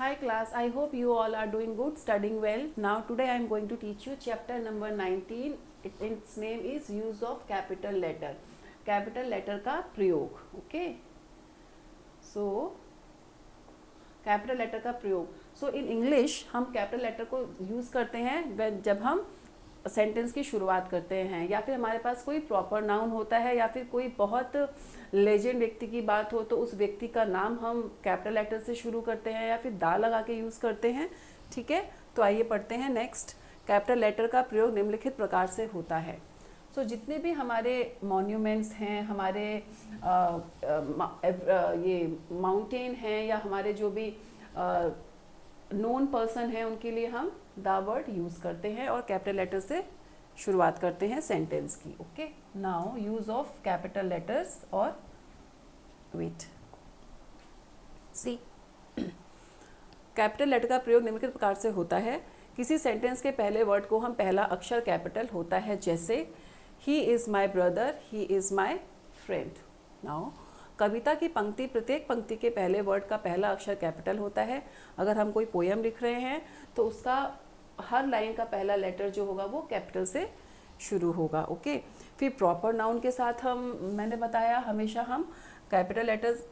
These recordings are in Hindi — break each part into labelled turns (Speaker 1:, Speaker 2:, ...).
Speaker 1: Hi class, I hope you all are doing good, studying well. Now today I am going to teach you chapter number 19. Its name is use of capital letter. Capital letter का प्रयोग. Okay. So कैपिटल लेटर का प्रयोग. सो इन इंग्लिश हम कैपिटल लेटर को यूज़ करते हैं जब हम सेंटेंस की शुरुआत करते हैं, या फिर हमारे पास कोई प्रॉपर नाउन होता है, या फिर कोई बहुत लेजेंड व्यक्ति की बात हो तो उस व्यक्ति का नाम हम कैपिटल लेटर से शुरू करते हैं, या फिर दा लगा के यूज़ करते हैं. ठीक है, तो आइए पढ़ते हैं. नेक्स्ट, कैपिटल लेटर का प्रयोग निम्नलिखित प्रकार से होता है. सो जितने भी हमारे मॉन्यूमेंट्स हैं, हमारे ये माउंटेन हैं, या हमारे जो भी नोन पर्सन हैं, उनके लिए हम द वर्ड यूज़ करते हैं और कैपिटल लेटर से शुरुआत करते हैं सेंटेंस की. Okay, now use of capital letters और वेट. सी, कैपिटल लेटर का प्रयोग निम्नलिखित प्रकार से होता है. किसी सेंटेंस के पहले वर्ड को हम पहला अक्षर कैपिटल होता है, जैसे ही is my brother, he is my friend. Now कविता की पंक्ति, प्रत्येक पंक्ति के पहले वर्ड का पहला अक्षर कैपिटल होता है. अगर हम कोई पोएम लिख रहे हैं तो उसका हर लाइन का पहला लेटर जो होगा वो कैपिटल से शुरू होगा. ओके, फिर प्रॉपर नाउन के साथ मैंने बताया हमेशा हम कैपिटल लेटर्स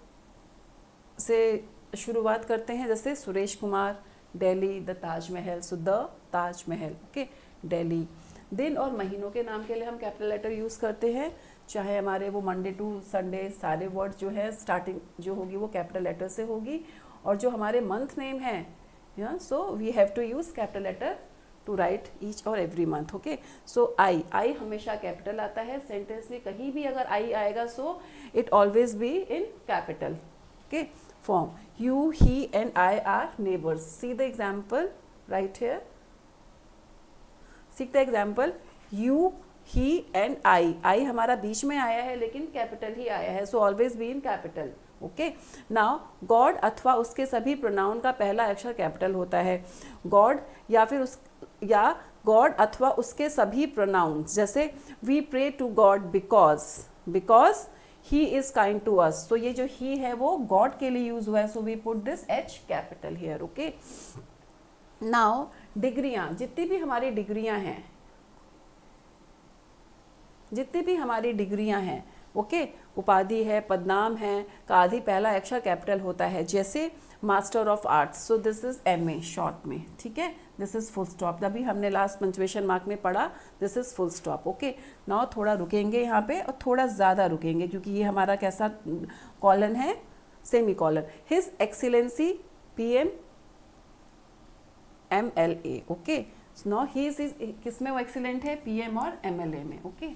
Speaker 1: से शुरुआत करते हैं, जैसे Suresh Kumar, Delhi, the Taj Mahal. So the Taj Mahal. Okay, Delhi. दिन और महीनों के नाम के लिए हम कैपिटल लेटर यूज़ करते हैं, चाहे हमारे वो मंडे टू संडे सारे वर्ड जो है स्टार्टिंग जो होगी वो कैपिटल लेटर से होगी. और जो हमारे मंथ नेम है, so we have to use capital letter to write each or every month. Okay, so I हमेशा कैपिटल आता है. सेंटेंस में कहीं भी अगर आई आएगा so it always be in capital. Okay, form you, he and I are neighbours. See the example right here. सीख the example. You, he and I हमारा बीच में आया है लेकिन कैपिटल ही आया है, so always be in capital. Okay, now God अथवा उसके सभी प्रोनाउन का पहला अक्षर कैपिटल होता है. गॉड या गॉड अथवा उसके सभी प्रोनाउंस, जैसे we pray to God because he is kind to us. तो ये जो ही है वो गॉड के लिए यूज हुआ है, so we put this H capital here. Okay, now डिग्रियां, जितनी भी हमारी डिग्रियां हैं, ओके, उपाधि है, पदनाम है, का आदि पहला अक्षर कैपिटल होता है, जैसे master of arts. So this is MA short में. ठीक है, दिस इज फुल स्टॉप. अभी हमने लास्ट पंक्चुएशन मार्क में पढ़ा, this is full stop. Okay, now थोड़ा रुकेंगे यहाँ पे और थोड़ा ज़्यादा रुकेंगे क्योंकि ये हमारा कैसा कॉलन है, semi colon. His excellency PM MLA. Okay, now he is किस में वो एक्सीलेंट है, PM और MLA में. ओके,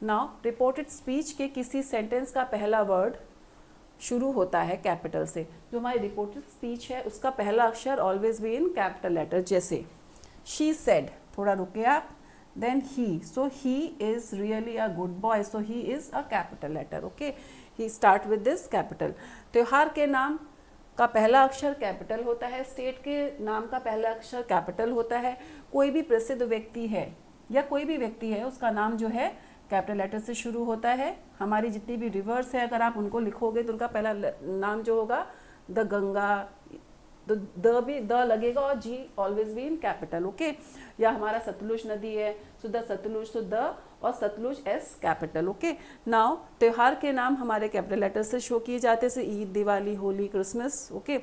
Speaker 1: नाउ रिपोर्टेड स्पीच के किसी सेंटेंस का पहला वर्ड शुरू होता है कैपिटल से. जो हमारी रिपोर्टेड स्पीच है उसका पहला अक्षर always be in capital letter, जैसे शी सेड. थोड़ा रुके आप. Then he, so he is really a good boy, so he is a capital letter. Okay, he start with this capital. त्योहार के नाम का पहला अक्षर कैपिटल होता है. स्टेट के नाम का पहला अक्षर कैपिटल होता है. कोई भी प्रसिद्ध व्यक्ति है या कोई भी व्यक्ति है उसका नाम जो है कैपिटल लेटर से शुरू होता है. हमारी जितनी भी रिवर्स है अगर आप उनको लिखोगे तो उनका पहला नाम जो होगा द गंगा, तो द भी द लगेगा और G always be in capital. Okay, या हमारा सतलुज नदी है, सो द सतलुज, तो द और Sutlej S capital. Okay, now त्योहार के नाम हमारे कैपिटल लेटर से शो किए जाते हैं, Eid, Diwali, Holi, Christmas. Okay,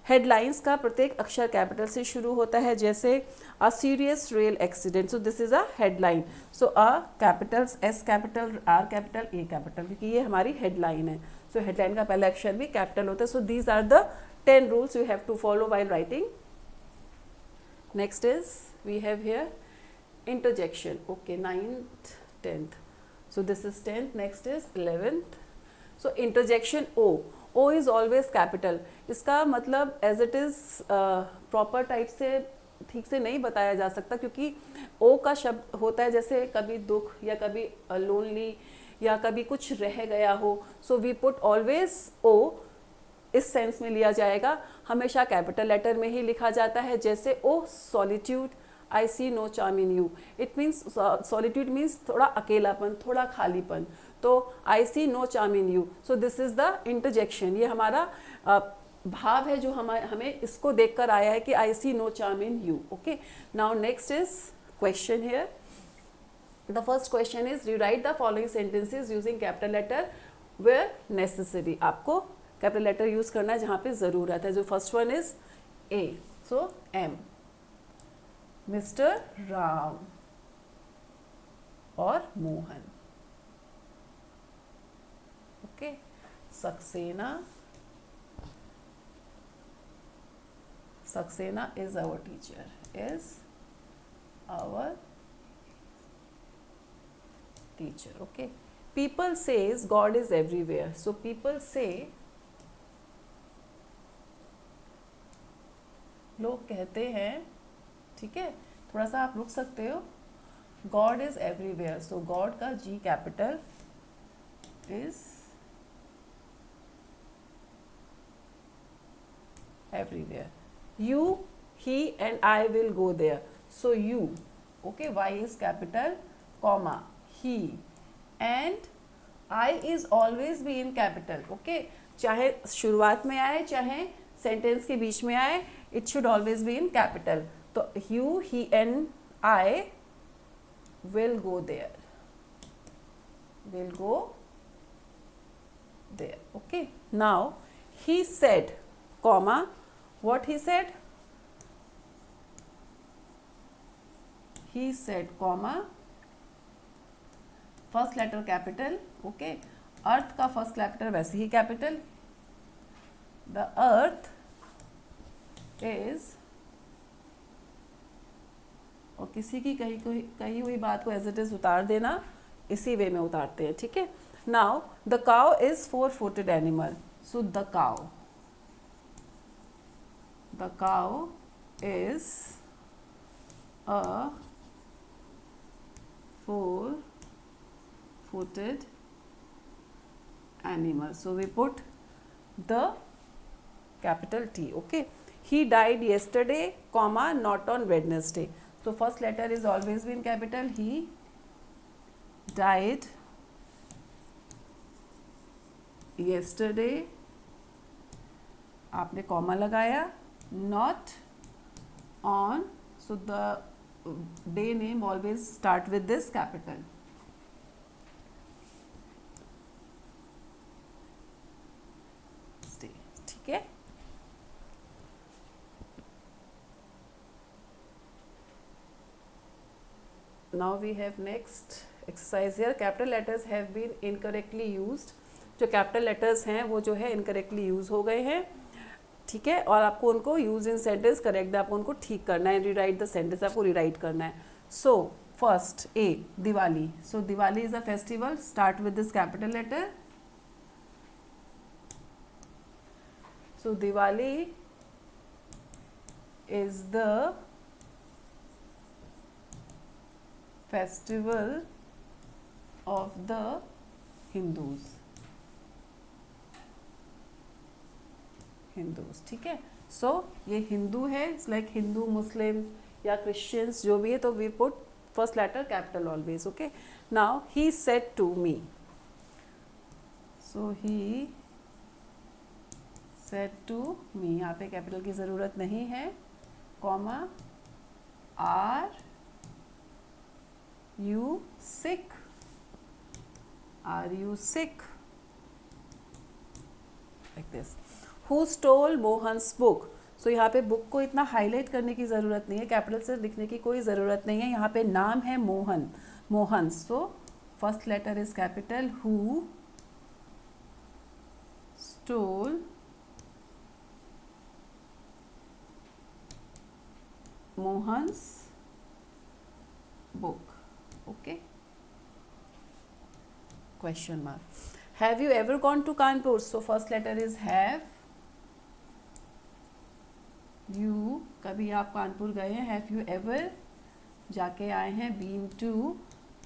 Speaker 1: headlines का प्रत्येक अक्षर कैपिटल से शुरू होता है, जैसे a serious rail accident. So this is a headline. So a capital, S capital, are capital, A capital, क्योंकि ये हमारी हेडलाइन है. सो हेडलाइन का पहला अक्षर भी कैपिटल होता है. So these are the 10 rules you have to follow while writing. Next is we have here interjection. Okay, 9th, 10th. So this is 10th. Next is 11th. So interjection O is always capital. इसका मतलब as it is proper type से ठीक से नहीं बताया जा सकता, क्योंकि O का शब्द होता है जैसे कभी दुख या कभी लोनली या कभी कुछ रह गया हो. So we put always O. इस सेंस में लिया जाएगा, हमेशा कैपिटल लेटर में ही लिखा जाता है, जैसे O solitude, I see no charm in you. It means solitude means थोड़ा अकेलापन, थोड़ा खालीपन. तो I see no charm in you, so this is the interjection, ये हमारा भाव है जो हमें इसको देखकर आया है कि I see no charm in you. Okay, now next is question here. The first question is rewrite the following sentences using capital letter where necessary. आपको कैपिटल लेटर यूज करना है जहाँ पे ज़रूरत है. जो first one is A, so M, mister Ram और Mohan. Okay, Saxena, Saxena is our teacher, is our teacher. Okay, people says God is everywhere, so people say, लोग कहते हैं, ठीक है, थोड़ा सा आप रुक सकते हो. God is everywhere, so God का G capital is everywhere. You, he and I will go there, so you, okay, Y is capital, comma, he and I is always be in capital. Okay, चाहे शुरुआत में आए चाहे सेंटेंस के बीच में आए, it should always be in capital. तो you, he and I will go there, will go there. Okay, now he said, comma, what he said? He said, comma, first letter capital. Okay, earth का फर्स्ट लेटर वैसे ही कैपिटल. द अर्थ इज, और किसी की कही हुई बात को एज इट इज उतार देना, इसी वे में उतारते हैं. ठीक है, now the cow is 4-footed animal, so the cow, the cow is a 4-footed animal, so we put the capital T. Okay, he died yesterday, comma, not on Wednesday, so first letter is always been capital. He died yesterday, आपने कॉमा लगाया, not on, so the day name always start with this capital. Stay. ठीक है, now we have next exercise here. Capital letters have been incorrectly used. जो कैपिटल लेटर्स हैं वो जो है इनकरेक्टली यूज हो गए हैं. ठीक है, और आपको उनको यूज इन सेंटेंस करेक्ट, आपको उनको ठीक करना है. रीराइट द सेंटेंस, आपको रीराइट करना है. So first A, Diwali. So Diwali is a festival, start with this capital letter. So Diwali is the festival of the Hindus. Hindus, ठीक है. सो ये हिंदू है, इट्स लाइक हिंदू, मुस्लिम या क्रिश्चियंस जो भी है, तो we put first letter capital always. Okay, now he said to me, so he said to me, यहाँ पे कैपिटल की ज़रूरत नहीं है, comma, are you sick, are you sick, like this. Who stole Mohan's book? So यहाँ पे बुक को इतना हाईलाइट करने की ज़रूरत नहीं है, कैपिटल से लिखने की कोई ज़रूरत नहीं है. यहाँ पे नाम है Mohan, Mohan, so first letter is capital. Who stole Mohan's book? Okay. Question mark. Have you ever gone to Kanpur? So first letter is have. You, कभी आप कानपुर गए हैं? हैव यू एवर, जाके आए हैं. बीन टू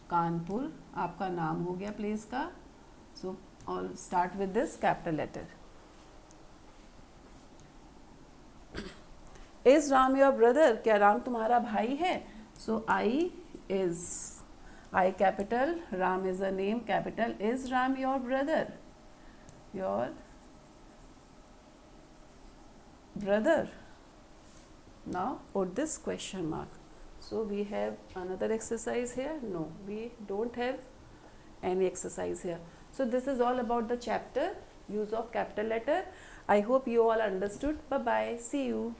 Speaker 1: कानपुर, आपका नाम हो गया प्लेस का. So all start with this capital letter. Is Ram your brother? क्या राम तुम्हारा भाई है? So I is, I capital, Ram is a name, capital. Is Ram your brother? Your brother. Now put this question mark. So we have another exercise here? No, we don't have any exercise here. So this is all about the chapter use of capital letter. I hope you all understood. Bye bye. See you.